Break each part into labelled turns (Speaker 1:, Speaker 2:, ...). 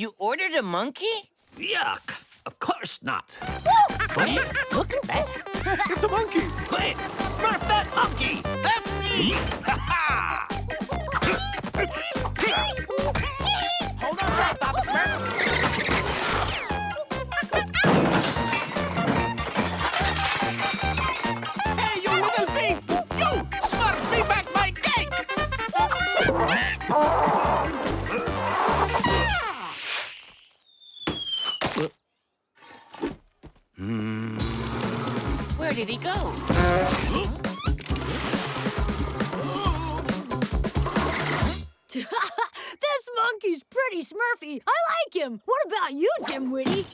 Speaker 1: You ordered a monkey?
Speaker 2: Yuck! Of course not.
Speaker 1: Hey, look at that.
Speaker 3: It's a monkey.
Speaker 2: Quick, Smurf that monkey! Hefty! Ha-ha!
Speaker 1: Hold on tight, Papa Smurf.
Speaker 2: Hey, you little thief! You! Smurf me back my cake!
Speaker 1: Where did he go?
Speaker 4: This monkey's pretty smurfy. I like him. What about you, Dimwitty?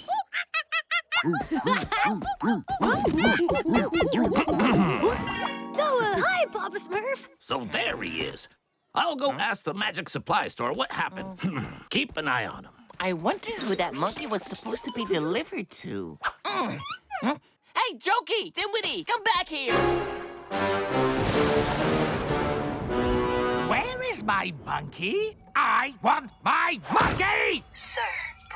Speaker 4: Hi, Papa Smurf.
Speaker 2: So there he is. I'll go ask the magic supply store what happened. Keep an eye on him.
Speaker 1: I wonder who that monkey was supposed to be delivered to. Hey, Jokey! Dimwitty, come back here!
Speaker 5: Where is my monkey? I want my monkey!
Speaker 6: Sir,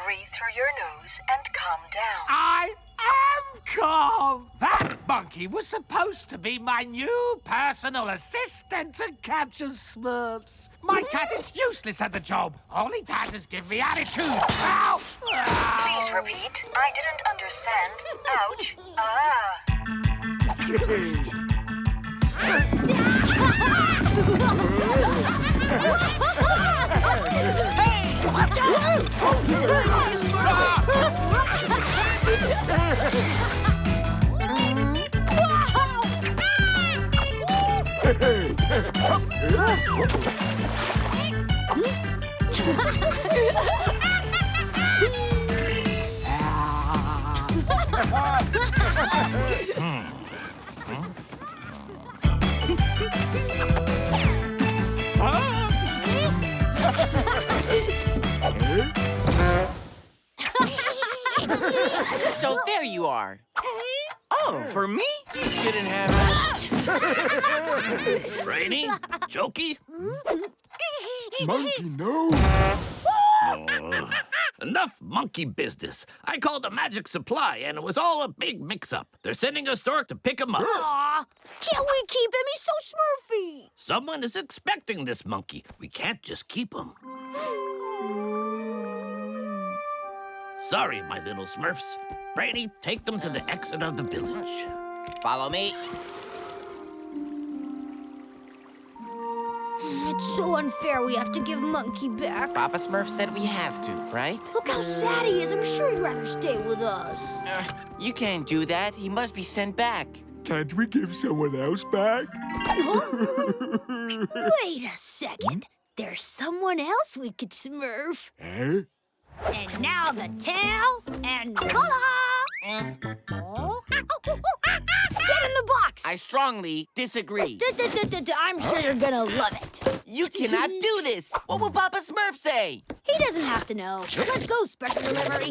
Speaker 6: breathe through your nose and calm down.
Speaker 5: I am calm! That monkey was supposed to be my new personal assistant to capture Smurfs. My cat is useless at the job. All he does is give me attitude. Ouch!
Speaker 6: Please repeat. I didn't understand. Ouch.
Speaker 1: Hey! Watch out! So there you are. Oh, for me? You shouldn't have.
Speaker 2: Brainy? Jokey?
Speaker 3: Monkey, no.
Speaker 2: Enough monkey business. I called the magic supply, and it was all a big mix-up. They're sending a stork to pick him up.
Speaker 4: Aw, can't we keep him? He's so smurfy.
Speaker 2: Someone is expecting this monkey. We can't just keep him. Sorry, my little Smurfs. Brainy, take them to the exit of the village.
Speaker 1: Follow me.
Speaker 4: It's so unfair we have to give Monkey back.
Speaker 1: Papa Smurf said we have to, right?
Speaker 4: Look how sad he is. I'm sure he'd rather stay with us.
Speaker 1: You can't do that. He must be sent back.
Speaker 3: Can't we give someone else back?
Speaker 4: Wait a second. There's someone else we could smurf.
Speaker 3: Eh?
Speaker 4: And now the tail, and voila! Get in the box!
Speaker 1: I strongly disagree.
Speaker 4: I'm sure you're gonna love it.
Speaker 1: You cannot do this. What will Papa Smurf say?
Speaker 4: He doesn't have to know. Let's go, special delivery.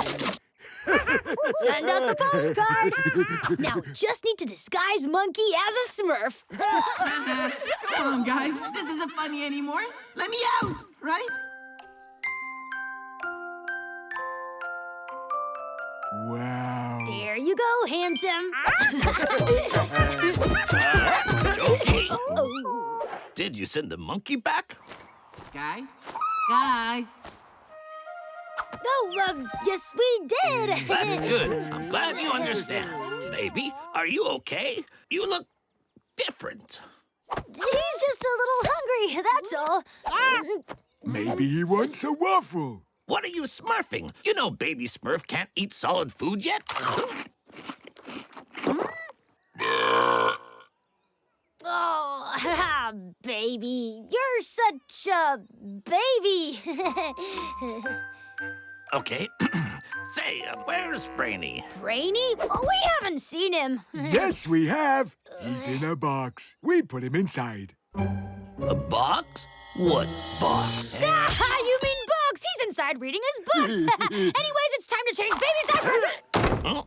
Speaker 4: Send us a postcard. Now we just need to disguise Monkey as a Smurf.
Speaker 7: Come on, guys. This isn't funny anymore. Let me out, right?
Speaker 3: Wow.
Speaker 4: There you go, handsome.
Speaker 2: Jokey!
Speaker 4: Oh.
Speaker 2: Did you send the monkey back?
Speaker 7: Guys.
Speaker 4: Oh, yes, we did.
Speaker 2: That's good. I'm glad you understand. Baby, are you okay? You look different.
Speaker 4: He's just a little hungry, that's all.
Speaker 3: Maybe he wants a waffle.
Speaker 2: What are you smurfing? You know baby Smurf can't eat solid food yet.
Speaker 4: Oh, baby, you're such a baby.
Speaker 2: Okay. Say, where's Brainy?
Speaker 4: Brainy? Oh, we haven't seen him.
Speaker 3: Yes, we have. He's in a box. We put him inside.
Speaker 2: A box? What box?
Speaker 4: Ah, you mean Bugs? He's inside reading his books. Anyways, it's time to change baby's diaper.
Speaker 2: Oh,